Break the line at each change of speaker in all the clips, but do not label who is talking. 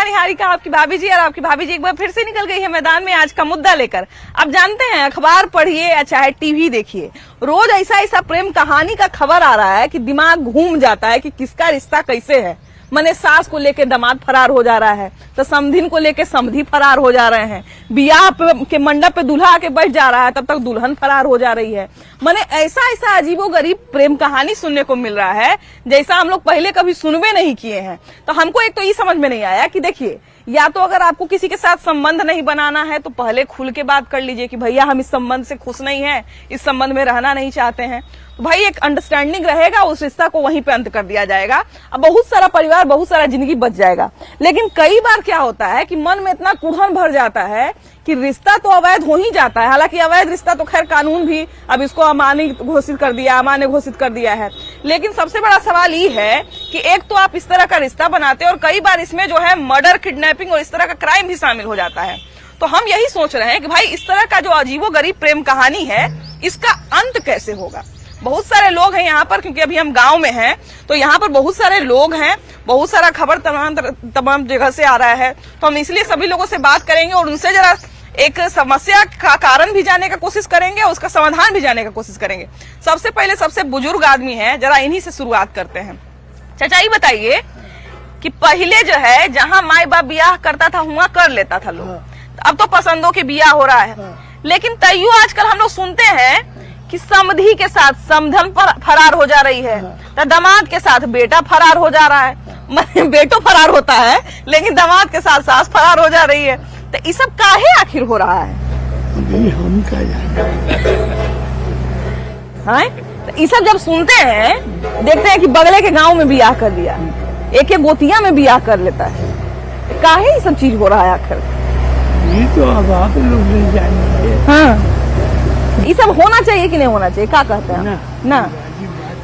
निहारिका, आपकी भाभी जी। और आपकी भाभी जी एक बार फिर से निकल गई है मैदान में आज का मुद्दा लेकर। अब जानते हैं, अखबार पढ़िए या चाहे टीवी देखिए, रोज ऐसा ऐसा प्रेम कहानी का खबर आ रहा है कि दिमाग घूम जाता है कि किसका रिश्ता कैसे है। मने सास को लेके दामाद फरार हो जा रहा है, तो समधिन को लेके समधी फरार हो जा रहे हैं, बियाह के मंडप पे दूल्हा आके बैठ जा रहा है, तब तक दुल्हन फरार हो जा रही है। मने ऐसा ऐसा अजीबोगरीब प्रेम कहानी सुनने को मिल रहा है जैसा हम लोग पहले कभी सुनवे नहीं किए हैं। तो हमको एक तो ये समझ में नहीं आया कि देखिए, या तो अगर आपको किसी के साथ संबंध नहीं बनाना है तो पहले खुल के बात कर लीजिए कि भैया हम इस संबंध से खुश नहीं हैं, इस संबंध में रहना नहीं चाहते हैं। तो भाई एक अंडरस्टैंडिंग रहेगा, उस रिश्ता को वहीं पे अंत कर दिया जाएगा। अब बहुत सारा परिवार, बहुत सारा जिंदगी बच जाएगा। लेकिन कई बार क्या होता है कि मन में इतना कुढ़न भर जाता है कि रिश्ता तो अवैध हो ही जाता है। हालांकि अवैध रिश्ता तो खैर कानून भी अब इसको अमान्य घोषित कर दिया, अमान्य घोषित कर दिया है। लेकिन सबसे बड़ा सवाल ये है कि एक तो आप इस तरह का रिश्ता बनाते हैं और कई बार इसमें जो है मर्डर, किडनैपिंग और इस तरह का क्राइम भी शामिल हो जाता है। तो हम यही सोच रहे हैं कि भाई इस तरह का जो अजीबोगरीब प्रेम कहानी है, इसका अंत कैसे होगा। बहुत सारे लोग हैं यहाँ पर, क्योंकि अभी हम गांव में हैं, तो यहाँ पर बहुत सारे लोग हैं, बहुत सारा खबर तमाम जगह से आ रहा है। तो हम इसलिए सभी लोगों से बात करेंगे और उनसे जरा एक समस्या का कारण भी जानने का कोशिश करेंगे और उसका समाधान भी जानने का कोशिश करेंगे। सबसे पहले सबसे बुजुर्ग आदमी है, जरा इन्हीं से शुरुआत करते हैं। चाचा ये बताइए कि पहले जो है जहाँ माई बाप बियाह करता था वहाँ कर लेता था लोग, अब तो पसंदों के बियाह हो रहा है। लेकिन तैयो आजकल हम लोग सुनते हैं कि समधी के साथ समधन फरार हो जा रही है, तो दामाद के साथ बेटा फरार हो जा रहा है। बेटो फरार होता है लेकिन दामाद के साथ सास फरार हो जा रही है। तो ये सब काहे आखिर हो रहा है?
हम क्या
तो ये सब जब सुनते हैं, देखते हैं कि बगले के गांव में बियाह कर दिया, एक एक गोतिया में बियाह कर लेता है, काहे ये सब चीज हो रहा है आखिर?
ये तो अब आप लोग नहीं जानेंगे।
हाँ, ये सब होना चाहिए कि नहीं होना चाहिए, क्या कहते हैं ना?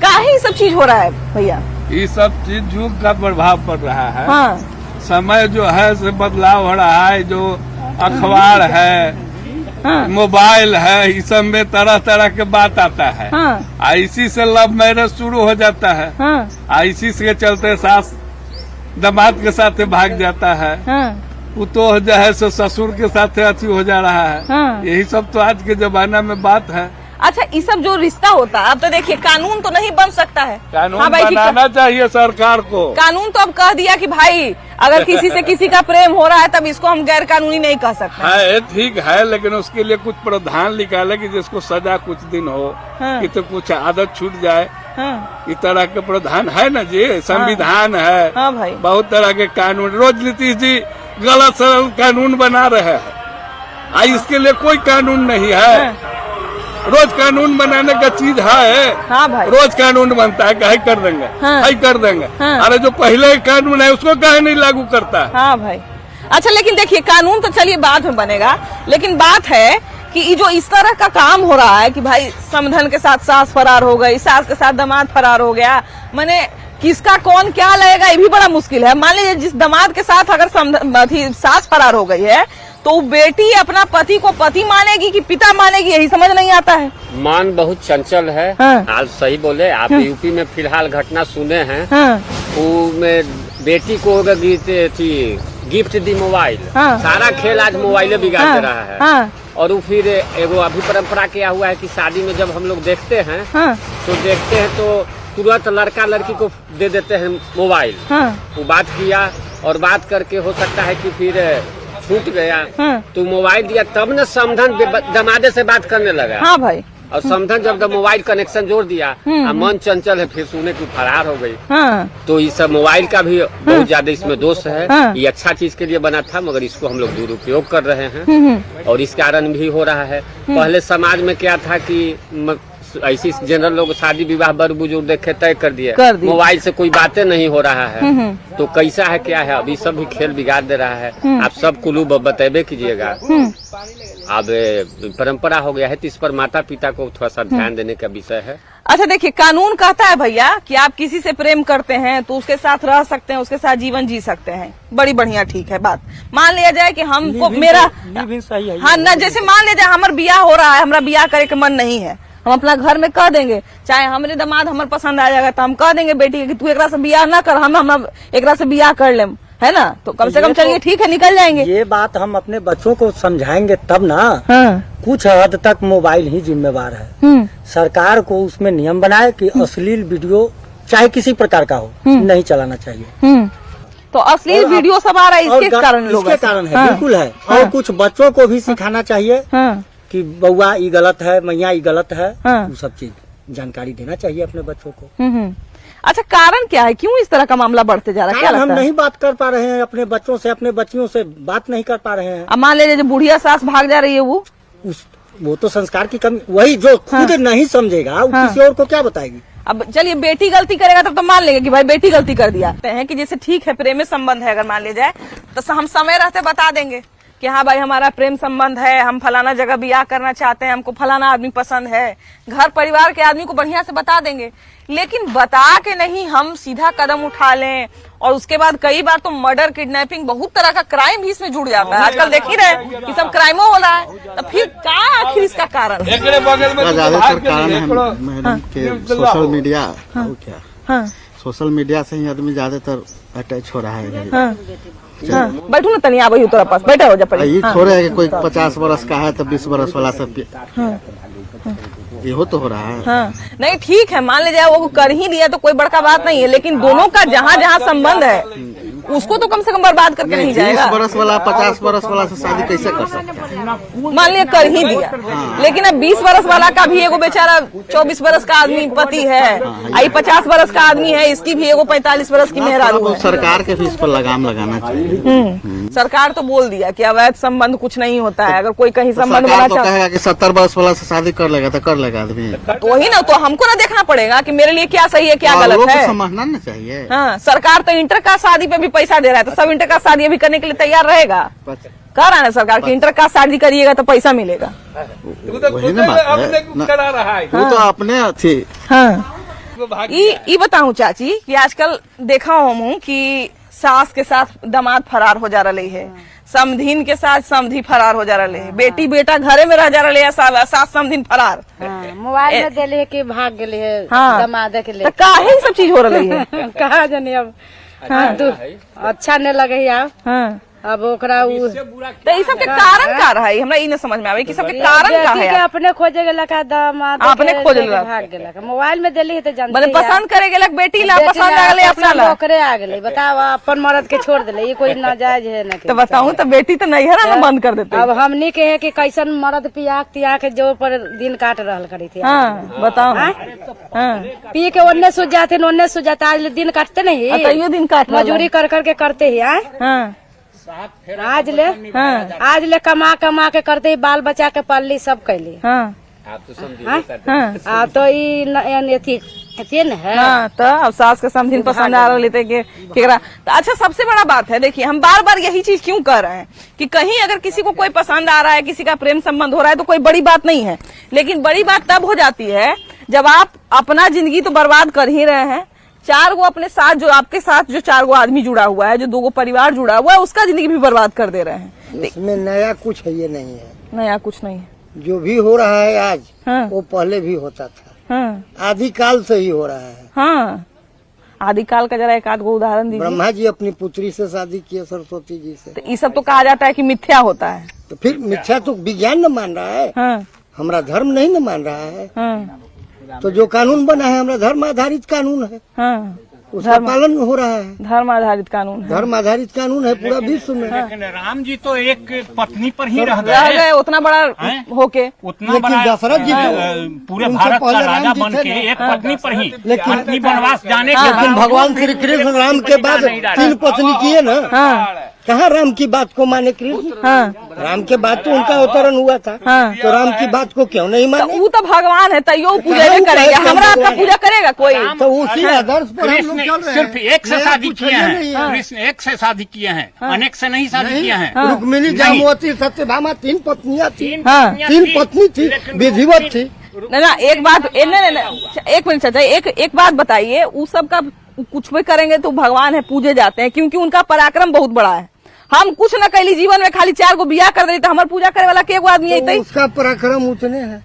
काहे ये सब चीज हो रहा है भैया?
ये सब चीज युग का प्रभाव पड़ रहा है।
हाँ,
समय जो है से बदलाव हो रहा है। जो अखबार है,
हाँ,
मोबाइल है, इस सब में तरह तरह के बात आता है।
हाँ,
इसी से लव मैरिज शुरू हो जाता है।
हाँ,
इसी से चलते सास दामाद के साथ भाग जाता है।
हाँ,
वो तो जो है सो ससुर के साथ अथी हो जा रहा है।
हाँ।
यही सब तो आज के जमाना में बात है।
अच्छा, ये सब जो रिश्ता होता है, अब तो देखिए कानून तो नहीं बन सकता है।
कानून
हाँ भाई,
बनाना चाहिए सरकार को।
कानून तो अब कह दिया कि भाई अगर किसी से किसी का प्रेम हो रहा है तब इसको हम गैर कानूनी नहीं कह सकते।
है ठीक है, लेकिन उसके लिए कुछ प्रावधान निकाले कि जिसको सजा कुछ दिन हो,
हाँ।
कि तो कुछ आदत छूट जाए।
हाँ,
इस तरह के प्रावधान है ना जी, संविधान है।
हाँ भाई,
बहुत तरह के कानून। रोज नीतीश जी गलत सरल कानून बना रहे हैं। इसके लिए कोई कानून नहीं है।
हाँ।
रोज कानून बनाने का चीज है।
हाँ भाई,
रोज कानून बनता है, कहीं कर देंगे,
हाँ।
कहीं कर देंगे।
हाँ।
अरे जो पहले कानून है उसको कहीं नहीं लागू करता है।
हाँ भाई। अच्छा, लेकिन देखिए कानून तो चलिए बाद में बनेगा, लेकिन बात है कि ये जो इस तरह का काम हो रहा है कि भाई समधन के साथ सास फरार हो गई, सास के साथ दामाद फरार हो गया, माने किसका कौन क्या लगेगा ये भी बड़ा मुश्किल है। मान लीजिए जिस दामाद के साथ अगर सास फरार हो गई है तो बेटी अपना पति को पति मानेगी कि पिता मानेगी, यही समझ नहीं आता है।
मान बहुत चंचल है।
हाँ।
आज सही बोले आप।
हाँ।
यूपी में फिलहाल घटना सुने हैं।
हाँ,
वो में बेटी को गिफ्ट दी मोबाइल।
हाँ।
सारा खेल आज मोबाइले बिगाड़
हाँ।
दे रहा है।
हाँ,
और वो फिर एगो अभी परंपरा क्या हुआ है कि शादी में जब हम लोग देखते हैं
हाँ,
तो तुरंत लड़का लड़की को दे देते हैं मोबाइल।
हाँ,
वो बात किया और बात करके हो सकता है कि फिर छूट गया।
हाँ।
तो मोबाइल दिया तब न समधन दमादे से बात करने लगा।
हाँ भाई,
और समधन जब मोबाइल कनेक्शन जोड़ दिया, मन चंचल है, फिर सुने की फरार हो गई।
हाँ,
तो ये सब मोबाइल का भी बहुत ज्यादा इसमें दोष है।
हाँ।
ये अच्छा चीज के लिए बना था, मगर इसको हम लोग दुरुपयोग कर रहे हैं और इस कारण भी हो रहा है। पहले समाज में क्या था कि ऐसी जनरल लोग शादी विवाह बड़ बुजुर्ग देखे तय कर दिए, मोबाइल से कोई बातें नहीं हो रहा है। तो कैसा है क्या है, अभी सब भी खेल बिगाड़ दे रहा है। आप सब कुलू बतेबे कीजिएगा। अब परंपरा हो गया है, तो इस पर माता पिता को थोड़ा सा ध्यान देने का विषय है।
अच्छा देखिए, कानून कहता है भैया कि आप किसी से प्रेम करते हैं तो उसके साथ रह सकते हैं, उसके साथ जीवन जी सकते हैं, बड़ी बढ़िया ठीक है बात। मान लिया जाए कि हमको मेरा
सही है।
हाँ ना, जैसे मान लिया जाए हमारा बियाह हो रहा है, हमारा बियाह करे के मन नहीं है, हम अपना घर में कह देंगे, चाहे हमारे दामाद हमारे पसंद आ जाएगा तो हम कह देंगे बेटी कि तू एकरा से बियाह ना कर, हम एकरा से बियाह कर लेम, है ना, तो कम से कम चलिए ठीक है, निकल जाएंगे।
ये बात हम अपने बच्चों को समझाएंगे तब ना।
हाँ।
कुछ हद तक मोबाइल ही जिम्मेवार है। सरकार को उसमें नियम बनाए कि अश्लील वीडियो चाहे किसी प्रकार का हो नहीं चलाना चाहिए।
तो अश्लील वीडियो सब आ रहा है, इसके कारण लोग
इसके कारण है।
हाँ।
बिल्कुल है। और कुछ बच्चों को भी सिखाना चाहिए
हाँ।
कि बउआ ये गलत है, मैया ये गलत है।
हाँ।
वो सब चीज जानकारी देना चाहिए अपने बच्चों को।
अच्छा, कारण क्या है, क्यों इस तरह का मामला बढ़ते जा रहा है, क्या
कारण हम
लगता है?
नहीं बात कर पा रहे हैं अपने बच्चों से, अपने बच्चियों से बात नहीं कर पा रहे हैं।
अब मान लीजिए जो बुढ़िया सास भाग जा रही है
वो तो संस्कार की कमी, वही जो खुद नहीं समझेगा वो किसी और को क्या बताएगी।
अब चलिए बेटी गलती करेगा तब तो मान लेंगे कि भाई बेटी गलती कर दिया है, कि जैसे ठीक है प्रेम संबंध है, अगर मान लिया जाए तो हम समय रहते बता देंगे कि हाँ भाई हमारा प्रेम संबंध है, हम फलाना जगह ब्याह करना चाहते हैं, हमको फलाना आदमी पसंद है, घर परिवार के आदमी को बढ़िया से बता देंगे। लेकिन बता के नहीं हम सीधा कदम उठा लें, और उसके बाद कई बार तो मर्डर, किडनैपिंग, बहुत तरह का क्राइम भी इसमें जुड़ जाता है। आजकल देख ही रहे कि सब क्राइमो हो रहा है, तो फिर क्या आखिर इसका कारण है?
ज्यादातर कारण है मैडम के सोशल मीडिया। क्या सोशल मीडिया से ही आदमी ज्यादातर अटैच हो रहा है।
बैठू ना तनी, आप तोरा पास बैठा हो जा।
ये थोड़े है कि कोई 50 वर्ष का है तो 20 वर्ष वाला सब ये तो हो रहा है।
हाँ, नहीं ठीक है, मान लीजिए वो कर ही लिया तो कोई बड़का बात नहीं है, लेकिन दोनों का जहाँ जहाँ संबंध है उसको तो कम से कम बर्बाद करके नहीं जाएगा।
20 वर्ष वाला 50 वर्ष वाला से शादी कैसे कर सकता है?
मान लिया कर ही दिया, लेकिन अब 20 वर्ष वाला का भी एगो बेचारा 24 वर्ष का आदमी पति है, आई 50 वर्ष का आदमी है, इसकी भी एगो 45 वर्ष की मेहरारू है।
सरकार के भी इस पर लगाम लगाना चाहिए।
सरकार तो बोल दिया कि अवैध संबंध कुछ नहीं होता है, अगर कोई कहीं संबंध बना
तो कहेगा कि 70 वर्ष वाला से शादी कर लेगा तो कर लेगा आदमी।
तो वही ना, तो हमको ना देखना पड़ेगा कि मेरे लिए क्या सही है क्या गलत है,
समझना ना चाहिए।
हाँ, सरकार तो इंटर का शादी पे भी पैसा दे रहा है, तो सब इंटर का शादी भी करने के लिए तैयार रहेगा। कह रहा है ना सरकार की इंटर का शादी करिएगा तो पैसा मिलेगा।
वही ना बात है,
करा रहा है।
वो तो अपने थी।
हाँ, ये बताऊं चाची कि आजकल देखा हूँ कि सास के साथ दामाद फरार हो जा रही है, समधीन के साथ समधी फरार हो जा रही है, बेटी बेटा घरे में रह जा रही है, सास समधीन फरार।
मोबाइल में दिले के भाग गए है।
हाँ।
दामाद के लिए
काहे सब चीज हो रही है?
कहा जाने अब अच्छा नहीं लगे आप।
हाँ।
अब ओकरा
तो ये सब के कारण का रहा है, हमरा ई न समझ में आवे कि सब के कारण का है।
के अपने खोजे गेला का दामाद
अपने खोजे गेला
भाग गेला का मोबाइल में दिली है तो जानते
मतलब पसंद करे गेलक बेटी ला, पसंद आ गेले अपना ला,
ओकरे आ गेले। बताओ अपन मर्द के छोड़ दिले, ये कोई नाजायज है ना।
तो बताऊं तो बेटी तो नहीं है ना बंद कर देते।
अब हमनी के है कि कैसन मर्द पिया के जो पर दिन काट रहल करी थी।
हाँ, बताओ। हाँ,
पी के ओन्ने सुझ जाते ओन्ने सुझ जाता, आज दिन काटते नहीं,
दिन काट
मजूरी कर करके करते ही।
हाँ,
आज ले कमा कमा के करते ही, बाल बच्चा के पाली सब कैली।
हाँ,
आप तो समझिए
हाँ, तो ये न है।
हाँ, तो अब सास के समधीन पसंद आ लेते केकरा। तो अच्छा, सबसे बड़ा बात है, देखिए हम बार बार यही चीज क्यों कर रहे हैं कि कहीं अगर किसी को कोई पसंद आ रहा है, किसी का प्रेम संबंध हो रहा है तो कोई बड़ी बात नहीं है, लेकिन बड़ी बात तब हो जाती है जब आप अपना जिंदगी तो बर्बाद कर ही रहे हैं, 4 गो अपने साथ जो आपके साथ जो 4 गो आदमी जुड़ा हुआ है, जो 2 गो परिवार जुड़ा हुआ है, उसका जिंदगी भी बर्बाद कर दे रहे हैं।
इसमें नया कुछ है ये नहीं है,
नया कुछ नहीं है।
जो भी हो रहा है आज
हाँ।
वो पहले भी होता था।
हाँ,
आदिकाल से ही हो रहा है।
हाँ, आदिकाल का जरा एक आध गो उदाहरण दीजिए।
ब्रह्मा जी अपनी पुत्री से शादी किए सरस्वती जी से।
तो ये सब तो कहा जाता है कि मिथ्या होता है।
तो फिर मिथ्या तो विज्ञान न मान रहा है,
हाँ,
हमारा धर्म नहीं न मान रहा है।
हाँ,
तो जो कानून बना है हमारा धर्म आधारित कानून है,
हाँ,
उसका पालन हो रहा है।
धर्म आधारित कानून है।
धर्म आधारित कानून है पूरा विश्व में।
लेकिन राम जी तो एक पत्नी पर ही रह
रह
गए,
गए उतना बड़ा होके।
उतना
लेकिन
बड़ा
दशरथ जी
पूरे
उनसे
भारत का
पहले
राजा
राम जी
बन
थे
के
ना।
एक पत्नी पर ही
लेकिन-
पत्नी वनवास जाने के
लेकिन
बाद
भगवान श्री कृष्ण राम के बाद 3 पत्नी किए ना।
हाँ,
कहाँ राम की बात को माने कृष्ण?
हाँ,
राम के बाद तो उनका अवतरण हुआ था।
हाँ।
तो राम की बात को क्यों नहीं
तो
माने?
वो तो भगवान है, तैयो पूजा नहीं करेगा, हमरा आपका पूजा करेगा कोई?
तो उसी आदर्श पर हम लोग
कृष्ण
चल रहे
सिर्फ
हैं।
एक से
नया
शादी
कुछ
किए
है
हैं,
नहीं है।
कृष्ण एक से शादी किए हैं, अनेक से नहीं शादी किए हैं।
रुक्मिणी, जामवती, सत्यभामा 3 पत्नियां थी।
हाँ।
3 पत्नी थी, विधिवत थी।
ना एक बात, एक मिनट चाचा, एक बात बताइए, उस सब का कुछ भी करेंगे तो भगवान है, पूजे जाते हैं, क्योंकि उनका पराक्रम बहुत बड़ा है। हम कुछ न कैली जीवन में, खाली 4 गो बियाह कर देते, हमारे पूजा करे वाला के गो आदमी है।
तो उसका पराक्रम उतने है।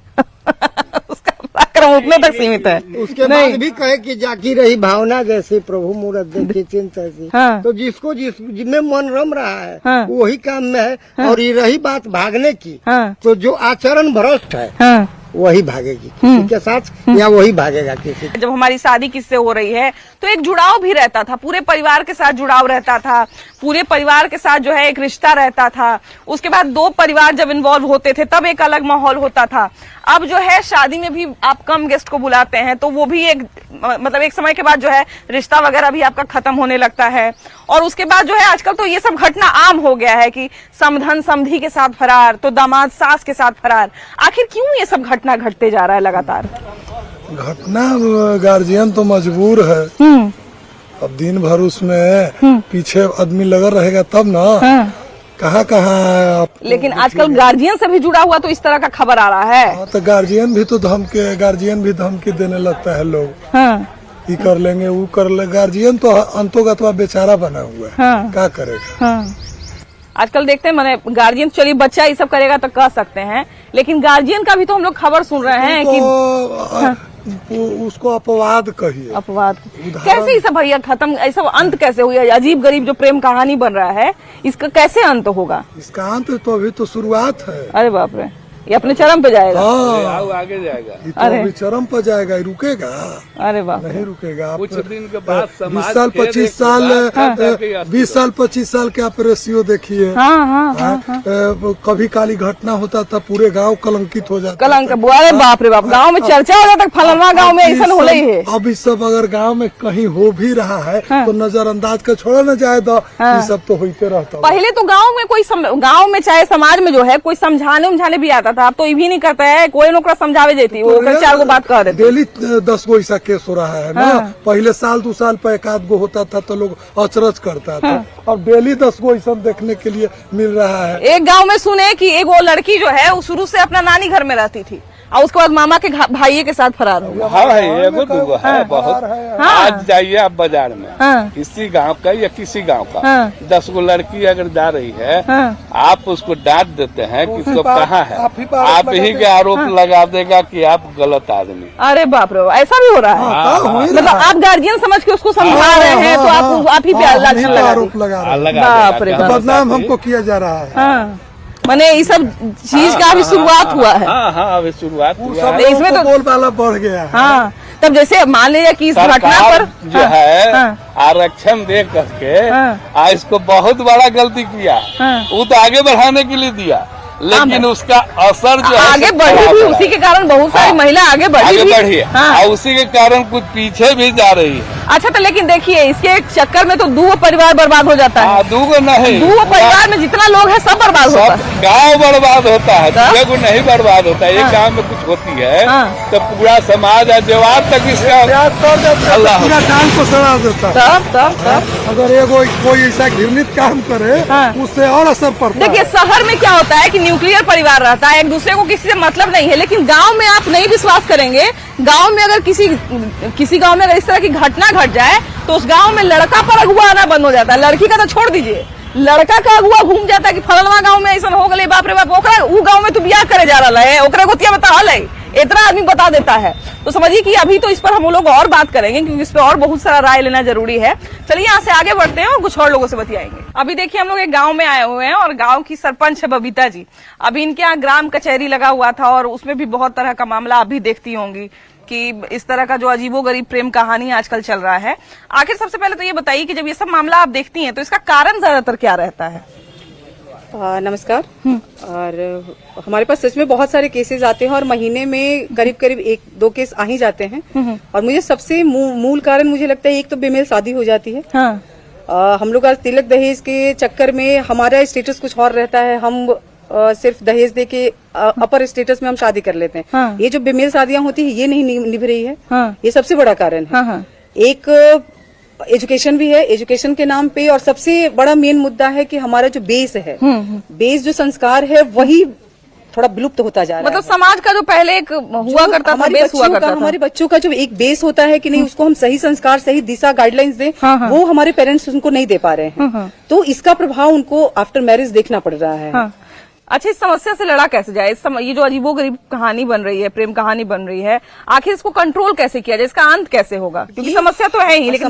उसका कार्यक्रम उतने तक सीमित है।
उसके बाद भी कहे कि जाकी रही भावना जैसी प्रभु मूरत देखी चिंता ऐसी।
हाँ।
तो जिसको जिसमें मन रम रहा है
हाँ।
वही काम में है।
हाँ।
और ये रही बात भागने की,
हाँ।
तो जो आचरण भ्रष्ट है
हाँ।
वही भागेगी किसी के साथ या वही भागेगा किसी।
जब हमारी शादी किससे हो रही है तो एक जुड़ाव भी रहता था, पूरे परिवार के साथ जुड़ाव रहता था, पूरे परिवार के साथ जो है एक रिश्ता रहता था। उसके बाद दो परिवार जब इन्वॉल्व होते थे तब एक अलग माहौल होता था। अब जो है शादी में भी आप कम गेस्ट को बुलाते हैं तो वो भी एक मतलब एक समय के बाद जो है रिश्ता वगैरह भी आपका खत्म होने लगता है। और उसके बाद जो है आजकल तो ये सब घटना आम हो गया है कि समधन समधी के साथ फरार, तो दामाद सास के साथ फरार। आखिर क्यों ये सब घटना घटते जा रहा है लगातार?
घटना गार्जियन तो मजबूर है। अब दिन भर उसमें पीछे आदमी लगा रहेगा तब ना। कहाँ आप।
लेकिन आजकल गार्जियन से भी जुड़ा हुआ तो इस तरह का खबर आ रहा है।
हाँ, तो गार्जियन भी धमकी देने लगता है लोग।
हाँ।
ये कर लेंगे वो कर ले। गार्जियन तो अंतोगत्वा बेचारा बना हुआ है। हाँ। क्या करेगा।
हाँ। आजकल देखते हैं मैंने गार्जियन, चलिए बच्चा ये सब करेगा तो कह सकते हैं, लेकिन गार्जियन का भी तो हम लोग खबर सुन रहे हैं कि
उसको अपवाद कहिए।
अपवाद कैसे ये सब भैया खत्म, ऐसा अंत कैसे हुआ? अजीब गरीब जो प्रेम कहानी बन रहा है इसका कैसे अंत होगा?
इसका अंत तो अभी तो शुरुआत है।
अरे बाप रे, ये अपने चरम पे जाएगा।
हाँ, आगे जाएगा।
ये तो अभी चरम पर जाएगा, रुकेगा?
अरे बाप,
नहीं रुकेगा।
कुछ दिन के बाद
20 साल 25 साल के आप रेशियो देखिए। कभी काली घटना होता था पूरे गांव कलंकित हो जाता।
कलंक, अरे बाप रे बाप, गांव में चर्चा हो जाता, फलाना गांव में ऐसा हो रही है।
अब इस सब अगर गांव में कहीं हो भी रहा है तो नजरअंदाज कर छोड़ा न जाए तो ये सब तो होते रहता।
पहले तो गांव में कोई गांव में चाहे समाज में जो है कोई समझाने भी आता था। अब तो ये भी नहीं करता है, कोई नौकरा समझावे देती, वो 4 गो बात कह देती।
डेली 10 गो ऐसा केस हो रहा है ना। पहले साल 2 साल पर 1 आध गो होता था तो लोग अचरज करता था। और डेली 10 गो ऐसा देखने के लिए मिल रहा है।
एक गांव में सुने कि एक वो लड़की जो है वो शुरू से अपना नानी घर में रहती थी और उसके बाद मामा के भाई के साथ फरार हो गया।
हाँ, एगो दूगो है बहुत। आज जाइए आप बाजार में, किसी गांव का या किसी गांव का 10 गो लड़की अगर जा रही है, आप उसको डांट देते हैं कि उसको कहाँ है, आप ही के आरोप लगा देगा कि आप गलत आदमी।
अरे बाप रे, ऐसा भी हो रहा है? मतलब आप गार्जियन समझ के उसको समझा रहे हैं तो आप ही पे
आरोप लगा रहे हैं।
बाप रे,
बदनाम हमको किया जा रहा है।
मैंने ये सब चीज का अभी शुरुआत हुआ है।
हाँ, अभी शुरुआत हुआ है।
इसमें तो बोलबाला बढ़ गया है।
हाँ, तब जैसे मान लीजिए कि इस घटना पर
जो है आरक्षण दे करके इसको बहुत बड़ा गलती किया। वो तो आगे बढ़ाने के लिए दिया, लेकिन उसका असर जो है
आगे बढ़ी भी उसी के कारण, बहुत सारी महिला आगे बढ़ी भी।
और उसी के कारण कुछ पीछे भी जा रही है।
अच्छा, तो लेकिन देखिए इसके चक्कर में तो 2 परिवार बर्बाद हो जाता है।
2 नहीं,
2 परिवार में जितना लोग है सब बर्बाद होता है।
गाँव बर्बाद होता है, दूसरे को नहीं बर्बाद होता है। एक गाँव में कुछ होती है तो पूरा समाज है जवाब तक इसका
पूरा काम को सड़ा देता है।
तब
अगर कोई ऐसा घृणित काम करे उससे और असर पड़ता है।
देखिए शहर में क्या होता है कि न्यूक्लियर परिवार रहता है, एक दूसरे को किसी से मतलब नहीं है। लेकिन गांव में आप नहीं विश्वास करेंगे, गांव में अगर किसी गांव में अगर इस तरह की घटना घट जाए तो उस गांव में लड़का पर अगुआ आना बंद हो जाता है। लड़की का तो छोड़ दीजिए, लड़का का अगुआ घूम जाता है कि फलनवा गांव में ऐसा हो गए, बाप रे बाप, ओकरा उ गांव में तू बियाह करे जा रहा है, ओकरा गोतिया बता हल है, इतना आदमी बता देता है। तो समझिए कि अभी तो इस पर हम लोग और बात करेंगे क्योंकि इस पर और बहुत सारा राय लेना जरूरी है। चलिए यहाँ से आगे बढ़ते हैं और कुछ और लोगों से बतियाएंगे। अभी देखिए हम लोग एक गांव में आए हुए हैं और गांव की सरपंच है बबीता जी। अभी इनके यहाँ ग्राम कचहरी लगा हुआ था और उसमें भी बहुत तरह का मामला आप भी देखती होंगी कि इस तरह का जो अजीबोगरीब प्रेम कहानी आजकल चल रहा है। आखिर सबसे पहले तो ये बताइए कि जब ये सब मामला आप देखती हैं तो इसका कारण ज्यादातर क्या रहता है?
नमस्कार। और हमारे पास सच में बहुत सारे केसेस आते हैं और महीने में करीब करीब 1-2 केस आ ही जाते हैं। और मुझे सबसे मूल कारण मुझे लगता है एक तो बेमेल शादी हो जाती है। हम लोग आज तिलक दहेज के चक्कर में हमारा स्टेटस कुछ और रहता है, हम सिर्फ दहेज दे के अपर स्टेटस में हम शादी कर लेते हैं। ये जो बेमेल शादियां होती है ये नहीं निभ रही है। ये सबसे बड़ा कारण है। एक एजुकेशन भी है, एजुकेशन के नाम पे, और सबसे बड़ा मेन मुद्दा है कि हमारा जो बेस है, बेस जो संस्कार है वही थोड़ा विलुप्त होता जा रहा है।
मतलब समाज का जो पहले एक हुआ करता था, बेस हुआ करता था,
हमारे बच्चों का जो एक बेस होता है कि नहीं उसको हम सही संस्कार, सही दिशा, गाइडलाइंस दें, वो हमारे पेरेंट्स उनको नहीं दे पा रहे हैं। तो इसका प्रभाव उनको आफ्टर मैरिज देखना पड़ रहा है।
अच्छा, इस समस्या से लड़ा कैसे जाए? ये जो अजीबोगरीब कहानी बन रही है, प्रेम कहानी बन रही है, आखिर इसको कंट्रोल कैसे किया जाए? इसका अंत कैसे होगा? क्योंकि समस्या तो है ही, लेकिन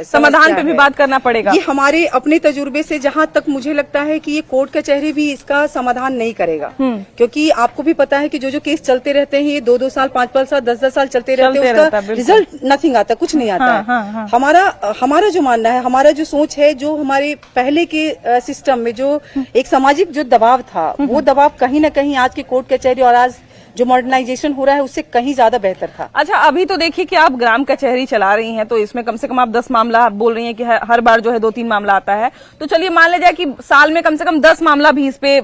समाधान पे भी बात करना पड़ेगा।
ये हमारे अपने तजुर्बे से जहाँ तक मुझे लगता है कि ये कोर्ट कचहरी भी इसका समाधान नहीं करेगा, क्योंकि आपको भी पता है कि जो केस चलते रहते हैं ये 2-2 साल, 5-5 साल, 10-10 साल चलते रहते हैं, उसका रिजल्ट नथिंग आता, कुछ नहीं आता। हमारा जो मानना है, हमारा जो सोच है, जो हमारे पहले के सिस्टम में जो एक सामाजिक जो दबाव था, वो दबाव कहीं ना कहीं आज के कोर्ट कचहरी और आज जो मॉडर्नाइजेशन हो रहा है उससे कहीं ज्यादा बेहतर था।
अच्छा, अभी तो देखिए कि आप ग्राम कचहरी चला रही हैं, तो इसमें कम से कम आप 10 मामला, आप बोल रही हैं कि हर बार जो है 2-3 मामला आता है, तो चलिए मान लिया जाए कि साल में कम से कम 10 मामला भी इस पे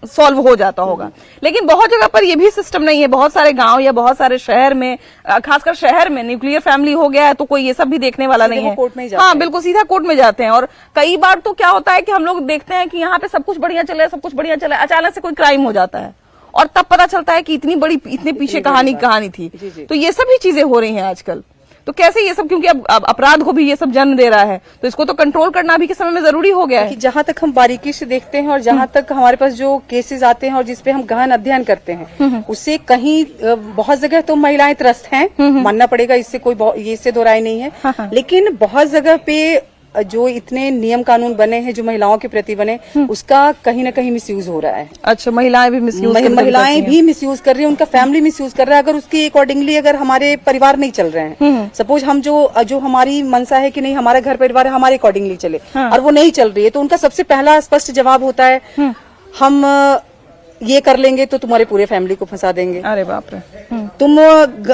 सॉल्व हो जाता होगा। लेकिन बहुत जगह पर ये भी सिस्टम नहीं है। बहुत सारे गांव या बहुत सारे शहर में, खासकर शहर में न्यूक्लियर फैमिली हो गया है तो कोई ये सब भी देखने वाला नहीं है।
कोर्ट में जाते
हाँ, बिल्कुल सीधा कोर्ट में जाते हैं। और कई बार तो क्या होता है कि हम लोग देखते हैं कि यहाँ पे सब कुछ बढ़िया चल रहा है, सब कुछ बढ़िया चल रहा है, अचानक से कोई क्राइम हो जाता है और तब पता चलता है कि इतने पीछे कहानी थी। तो ये सभी चीजें हो रही हैं आजकल। तो कैसे ये सब, क्योंकि अब अपराध को भी ये सब जन्म दे रहा है, तो इसको तो कंट्रोल करना अभी के समय में जरूरी हो गया है।
जहाँ तक हम बारीकी से देखते हैं और जहाँ तक हमारे पास जो केसेस आते हैं और जिसपे हम गहन अध्ययन करते हैं, उससे कहीं बहुत जगह तो महिलाएं त्रस्त हैं, मानना पड़ेगा, इससे दो राय नहीं है। लेकिन बहुत जगह पे जो इतने नियम कानून बने हैं जो महिलाओं के प्रति बने, उसका कहीं ना कहीं मिसयूज हो रहा है।
अच्छा, महिलाएं भी मिसयूज
महिलाएं भी मिसयूज कर रही हैं, उनका फैमिली मिसयूज कर रहा है। अगर उसके अकॉर्डिंगली अगर हमारे परिवार नहीं चल रहे हैं, सपोज हम जो हमारी मनसा है कि नहीं हमारा घर परिवार है, हमारे अकॉर्डिंगली चले, और वो नहीं चल रही है, तो उनका सबसे पहला स्पष्ट जवाब होता है, हम ये कर लेंगे तो तुम्हारे पूरे फैमिली को फंसा देंगे।
अरे बाप रे।
तुम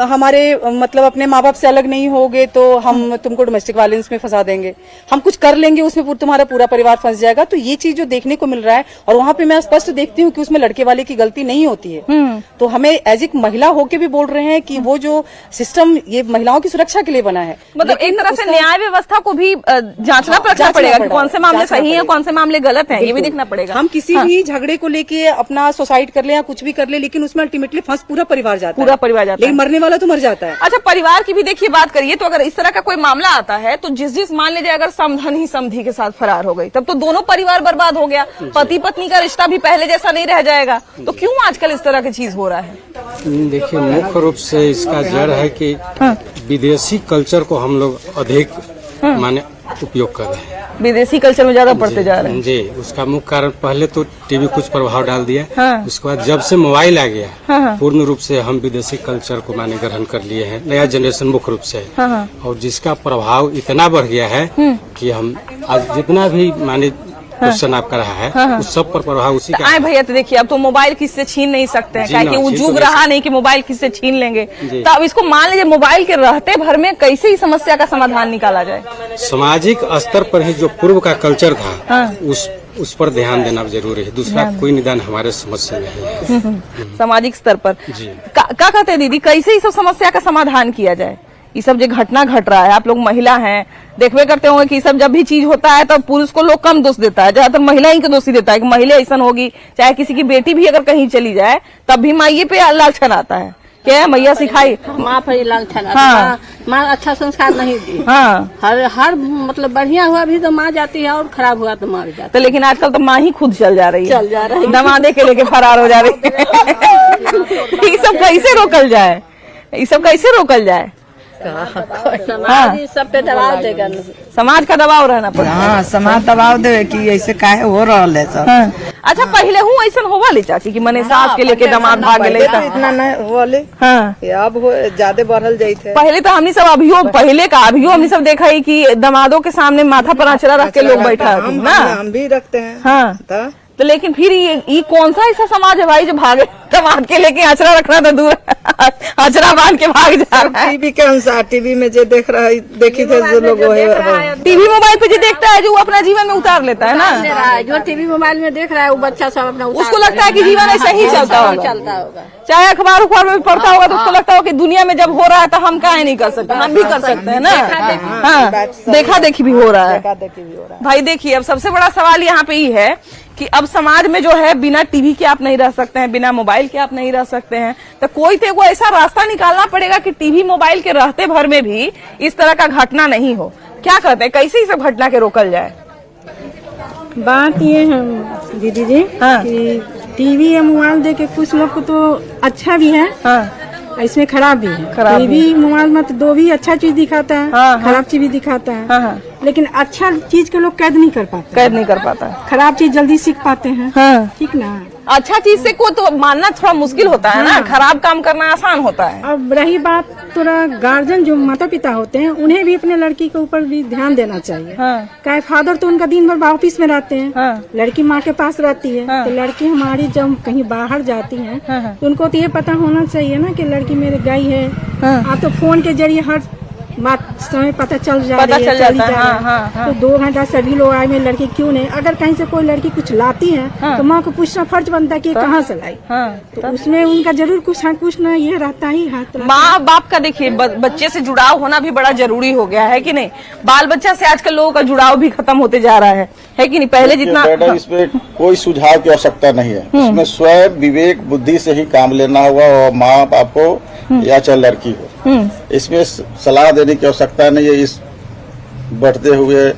हमारे मतलब अपने माँ बाप से अलग नहीं होगे तो हम तुमको डोमेस्टिक वायलेंस में फंसा देंगे, हम कुछ कर लेंगे उसमें तुम्हारा पूरा परिवार फंस जाएगा। तो ये चीज जो देखने को मिल रहा है, और वहाँ पे मैं स्पष्ट देखती हूँ कि उसमें लड़के वाले की गलती नहीं होती है। तो हमें एज एक महिला होके भी बोल रहे हैं कि वो जो सिस्टम ये महिलाओं की सुरक्षा के लिए बना है,
मतलब एक तरह से न्याय व्यवस्था को भी जांचना पड़ेगा कि कौन से मामले सही है, कौन से मामले गलत है, ये भी देखना पड़ेगा।
हम किसी भी झगड़े को लेके अपना सुसाइड कर ले या कुछ भी कर ले, लेकिन उसमें अल्टीमेटली फंस पूरा परिवार जाता है, लेकिन मरने वाला तो मर जाता है।
अच्छा, परिवार की भी देखिए बात करिए, तो अगर इस तरह का कोई मामला आता है तो जिस मान लीजिए अगर समधन ही समधी के साथ फरार हो गई, तब तो दोनों परिवार बर्बाद हो गया, पति पत्नी का रिश्ता भी पहले जैसा नहीं रह जाएगा। तो क्यों आजकल इस तरह की चीज हो रहा है?
देखिए, मुख्य रूप से इसका जड़ है कि विदेशी कल्चर को हम लोग अधिक माने उपयोग कर रहे हैं,
विदेशी कल्चर में ज्यादा पढ़ते जा रहे हैं
जी। उसका मुख्य कारण पहले तो टीवी कुछ प्रभाव डाल दिया, उसके बाद जब से मोबाइल आ गया, पूर्ण रूप से हम विदेशी कल्चर को माने ग्रहण कर लिए हैं, नया जनरेशन मुख्य रूप से, और जिसका प्रभाव इतना बढ़ गया है कि हम आज जितना भी माने क्वेश्चन आपका रहा है, उस सब पर प्रभाव उसी का।
भैया, तो देखिए अब तो मोबाइल किससे छीन नहीं सकते हैं, क्या वो युग रहा नहीं कि मोबाइल किससे छीन लेंगे। तो अब इसको मान लीजिए मोबाइल के रहते भर में कैसे ही समस्या का समाधान निकाला जाए?
सामाजिक स्तर पर ही जो पूर्व का कल्चर था, उस पर ध्यान देना जरूरी है। दूसरा कोई निदान हमारे समस्या नहीं है।
सामाजिक स्तर पर क्या कहते हैं दीदी, कैसे इस समस्या का समाधान किया जाए? ये सब जो घटना घट रहा है, आप लोग महिला हैं, देखवे करते होंगे कि सब जब भी चीज होता है तब पुरुष को लोग कम दोष देता है, ज्यादातर महिला ही को दोषी देता है कि महिला ऐसा होगी। चाहे किसी की बेटी भी अगर कहीं चली जाए तब भी माइये पे लालछन आता है, क्या मैया सिखाई,
माँ पर लालछन आता है, माँ अच्छा संस्कार नहीं दी। हर मतलब बढ़िया हुआ भी तो माँ जाती है और खराब हुआ तो माँ भी जाती है।
तो लेकिन आजकल तो माँ ही खुद चल जा रही है, दमादे के लेके फरार हो जा रही है। ये सब कैसे रोकल जाए? ये सब कैसे रोकल जाए?
समाज सब पे दबाव देगा,
समाज का दबाव रहना पड़ेगा।
हाँ, समाज दबाव दे कि ऐसे काहे हो रहा है सब।
अच्छा, पहले हूँ ऐसा होवा ले चाची कि मने सास के लेके दामाद भाग गए,
इतना नहीं होले। अब ज्यादा बढ़ल जाते।
पहले तो हमने सब अभियो हमने सब देखा ही कि दामादों के सामने माथा पर आंचला रख के लोग बैठा ना,
हम भी रखते हैं।
हाँ, तो लेकिन फिर ये कौन सा ऐसा समाज है भाई जो भागे दामाद के लेके आचरा रखना तो दूर, आचरा बांध के भाग जा रहा है।
टीवी के अनुसार, टीवी में जो देख रहा है, देखी थे जो लोग
टीवी मोबाइल पे जो देखता है, जो अपना जीवन में उतार लेता है ना,
जो टीवी मोबाइल में देख रहा है वो बच्चा सब अपना
उसको लगता है कि जीवन ऐसा ही चलता होगा। चाहे अखबार में पढ़ता होगा तो उसको लगता होगा कि दुनिया में जब हो रहा है तो हम काहे नहीं कर सकते, हम भी कर सकते हैं ना। हाँ, देखा देखी भी हो रहा है भाई। देखिए, अब सबसे बड़ा सवाल यहाँ पे ही है कि अब समाज में जो है बिना टीवी के आप नहीं रह सकते हैं, बिना मोबाइल के आप नहीं रह सकते हैं, तो कोई तो ऐसा रास्ता निकालना पड़ेगा कि टीवी मोबाइल के रहते भर में भी इस तरह का घटना नहीं हो। क्या कहते हैं, कैसे ही सब घटना के रोकल जाए?
बात ये है दीदी जी कि
टीवी या मोबाइल देख के कुछ लोग को तो अच्छा भी है, इसमें खराब भी है। टीवी मोबाइल में तो दो भी अच्छा चीज दिखाता है, खराब चीज भी दिखाता है, लेकिन अच्छा चीज के लोग कैद नहीं कर पाता, खराब चीज जल्दी सीख पाते हैं। ठीक ना,
अच्छा चीज से को तो मानना थोड़ा मुश्किल होता है ना, खराब काम करना आसान होता है।
अब रही बात थोड़ा गार्जियन जो माता पिता होते हैं उन्हें भी अपने लड़की के ऊपर भी ध्यान देना चाहिए। क्या फादर तो उनका दिन भर ऑफिस में रहते हैं, लड़की माँ के पास रहती है, तो लड़की हमारी जब कहीं बाहर जाती है तो उनको तो ये पता होना चाहिए ना कि लड़की मेरी गई है। आप तो फोन के जरिए हर बात समय पता चल जाता है। तो 2 घंटा सभी लोग आए, मेरी लड़की क्यों नहीं, अगर कहीं से कोई लड़की कुछ लाती है तो माँ को पूछना फर्ज बनता है कि कहाँ से लाई। तो उसमें उनका जरूर कुछ ना ये रहता ही है।
माँ बाप का देखिए बच्चे से जुड़ाव होना भी बड़ा जरूरी हो गया है कि नहीं। बाल बच्चा से आजकल लोगों का जुड़ाव भी खत्म होते जा रहा है कि नहीं, पहले जितना।
इसमें कोई सुझाव की आवश्यकता नहीं है, इसमें स्वयं विवेक बुद्धि से ही काम लेना होगा, और माँ बाप को या चाहे लड़की हो, इसमें सलाह देने की आवश्यकता नहीं है इस बढ़ते हुए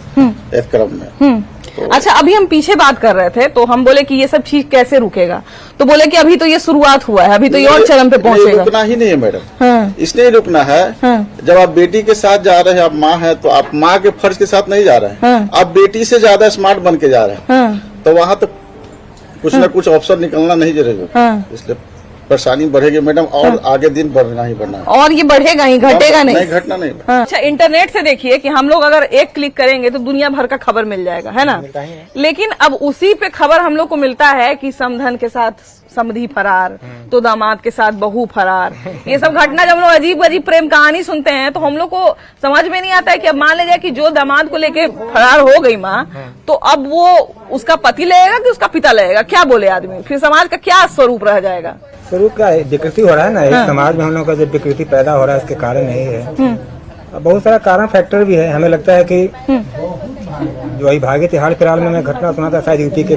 क्रम में।
अच्छा, अभी हम पीछे बात कर रहे थे तो हम बोले कि ये सब चीज कैसे रुकेगा, तो बोले कि अभी तो ये शुरुआत हुआ है, अभी तो ये और चरम पे पहुंचेगा।
रुकना ही नहीं है मैडम, इसलिए रुकना है। जब आप बेटी के साथ जा रहे हैं, आप माँ है तो आप माँ के फर्ज के साथ नहीं जा रहे हैं, आप बेटी से ज्यादा स्मार्ट बन के जा रहे हैं, तो वहाँ तो कुछ न कुछ ऑप्शन निकलना नहीं जरूरी, इसलिए परेशानी बढ़ेगी मैडम, और आगे दिन बढ़ना ही बढ़ना है, और
ये बढ़ेगा ही, घटेगा नहीं,
घटना नहीं।
अच्छा, इंटरनेट से देखिए कि हम लोग अगर एक क्लिक करेंगे तो दुनिया भर का खबर मिल जाएगा, है ना। लेकिन अब उसी पे खबर हम लोग को मिलता है कि समधन के साथ समधी फरार, तो दामाद के साथ बहू फरार। ये सब घटना जब हम लोग अजीब अजीब प्रेम कहानी सुनते हैं तो हम लोग को समझ में नहीं आता है कि अब मान लीजिए कि जो दामाद को लेके फरार हो गई माँ, तो अब वो उसका पति लगेगा कि उसका पिता लगेगा, क्या बोले आदमी, फिर समाज का क्या स्वरूप रह जाएगा।
स्वरूप का विकृति हो रहा है ना, इस समाज में हम लोग का जो विकृति पैदा हो रहा है इसके कारण यही है। बहुत सारा कारण फैक्टर भी है। हमें लगता है कि जो अभी भागे थे हाल फिलहाल में मैं घटना सुना था, शायद युवती के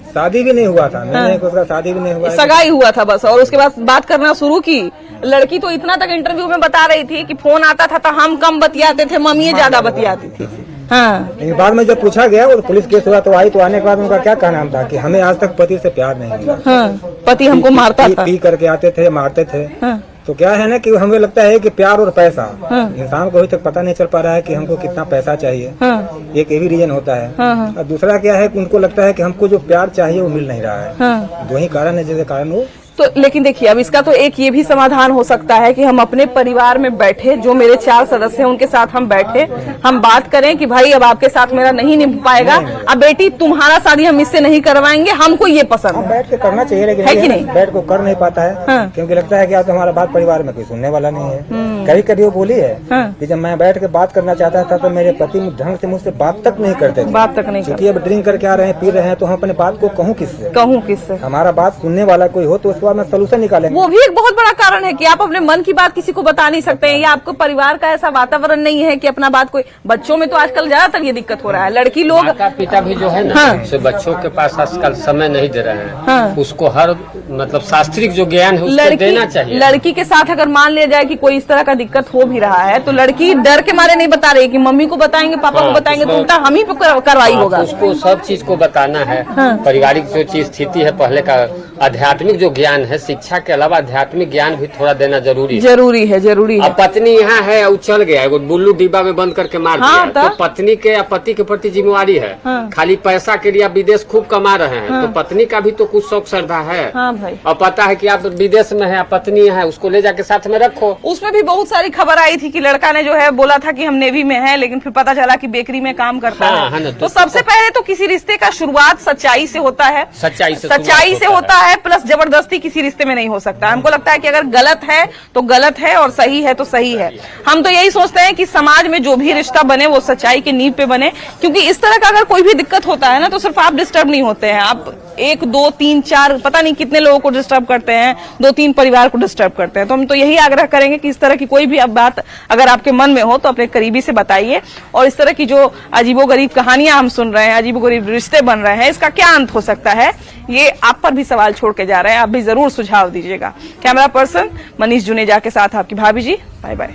शादी भी नहीं हुआ था, उसका शादी भी नहीं हुआ,
सगाई हुआ था बस, और उसके बाद बात करना शुरू की। लड़की तो इतना तक इंटरव्यू में बता रही थी कि फोन आता था तो हम कम बतियाते थे, मम्मी ज्यादा बतियाती थी।
बाद में जब पूछा गया और पुलिस केस हुआ तो आई, तो आने के बाद उनका क्या कहना था कि हमें आज तक पति से प्यार नहीं मिला,
पति हमको मारता था,
पी करके आते थे, मारते थे। तो क्या है ना कि हमें लगता है कि प्यार और पैसा, इंसान को अभी तक पता नहीं चल पा रहा है कि हमको कितना पैसा चाहिए, एक ये भी रीजन होता है। और दूसरा क्या है कि उनको लगता है कि हमको जो प्यार चाहिए वो मिल नहीं रहा है। दो ही कारण है जिसके कारण वो।
तो लेकिन देखिए, अब इसका तो एक ये भी समाधान हो सकता है कि हम अपने परिवार में बैठे, जो मेरे 4 सदस्य हैं उनके साथ हम बैठे, हम बात करें कि भाई अब आपके साथ मेरा नहीं निभ पाएगा, अब बेटी तुम्हारा शादी हम इससे नहीं करवाएंगे, हमको ये पसंद है।
बैठ के करना चाहिए, लेकिन
है कि नहीं,
बैठ को कर नहीं पाता है, क्योंकि लगता है कि आज हमारा बात परिवार में कोई सुनने वाला नहीं है। कभी कभी वो बोली है कि जब मैं बैठ के बात करना चाहता था तो मेरे पति ढंग से मुझसे बात तक नहीं करते थे,
बात तक नहीं,
क्योंकि अब ड्रिंक करके आ रहे हैं, पी रहे हैं, तो हम अपने बात को कहूँ किससे, हमारा बात सुनने वाला कोई हो तो उसके बाद मैं सोल्यूशन निकाले।
वो भी एक बहुत बड़ा कारण है कि आप अपने मन की बात किसी को बता नहीं सकते हैं, या आपको परिवार का ऐसा वातावरण नहीं है कि अपना बात कोई। बच्चों में तो आजकल ज्यादातर ये दिक्कत हो रहा है, लड़की लोग,
माता पिता भी जो है ना, से बच्चों के पास आजकल समय नहीं दे रहे हैं, उसको हर मतलब शास्त्रिक जो ज्ञान है उसको देना चाहिए।
लड़की के साथ अगर मान लिया जाए कि कोई इस तरह का दिक्कत हो भी रहा है तो लड़की डर के मारे नहीं बता रही कि मम्मी को बताएंगे, पापा को बताएंगे, तो उल्टा हम ही पे कार्रवाई होगा।
उसको सब चीज को बताना है, पारिवारिक जो चीज स्थिति है, पहले का आध्यात्मिक जो ज्ञान है, शिक्षा के अलावा आध्यात्मिक ज्ञान भी थोड़ा देना जरूरी है।
जरूरी है।
अब पत्नी यहाँ है और चल गया, वो बुल्लू डिब्बा में बंद करके मार दिया, तो पत्नी के या पति के प्रति जिम्मेवारी है। खाली पैसा के लिए आप विदेश खूब कमा रहे हैं, तो पत्नी का भी तो कुछ शौक श्रद्धा है। और पता है कि आप विदेश में है, पत्नी है, उसको ले जाके साथ में रखो।
उसमें भी बहुत सारी खबर आई थी कि लड़का ने जो है बोला था कि हम नेवी में है, लेकिन फिर पता चला कि बेकरी में काम करता है। तो सबसे पहले तो किसी रिश्ते का शुरुआत सच्चाई से होता है, सच्चाई से होता है, प्लस जबरदस्ती किसी रिश्ते में नहीं हो सकता। हमको लगता है कि अगर गलत है तो गलत है और सही है तो सही है। हम तो यही सोचते हैं कि समाज में जो भी रिश्ता बने वो सच्चाई की नींव पे बने, क्योंकि इस तरह का अगर कोई भी दिक्कत होता है ना तो सिर्फ आप डिस्टर्ब नहीं होते हैं, आप 1, 2, 3, 4 पता नहीं कितने लोगों को डिस्टर्ब करते हैं, 2-3 परिवार को डिस्टर्ब करते हैं। तो हम तो यही आग्रह करेंगे कि इस तरह की कोई भी अब बात अगर आपके मन में हो तो अपने करीबी से बताइए, और इस तरह की जो अजीबोगरीब कहानियां हम सुन रहे हैं, अजीबोगरीब रिश्ते बन रहे हैं, इसका क्या अंत हो सकता है, ये आप पर भी सवाल छोड़ के जा रहे हैं। आप भी जरूर सुझाव दीजिएगा। कैमरा पर्सन मनीष जुनेजा के साथ आपकी भाभी जी, बाय बाय।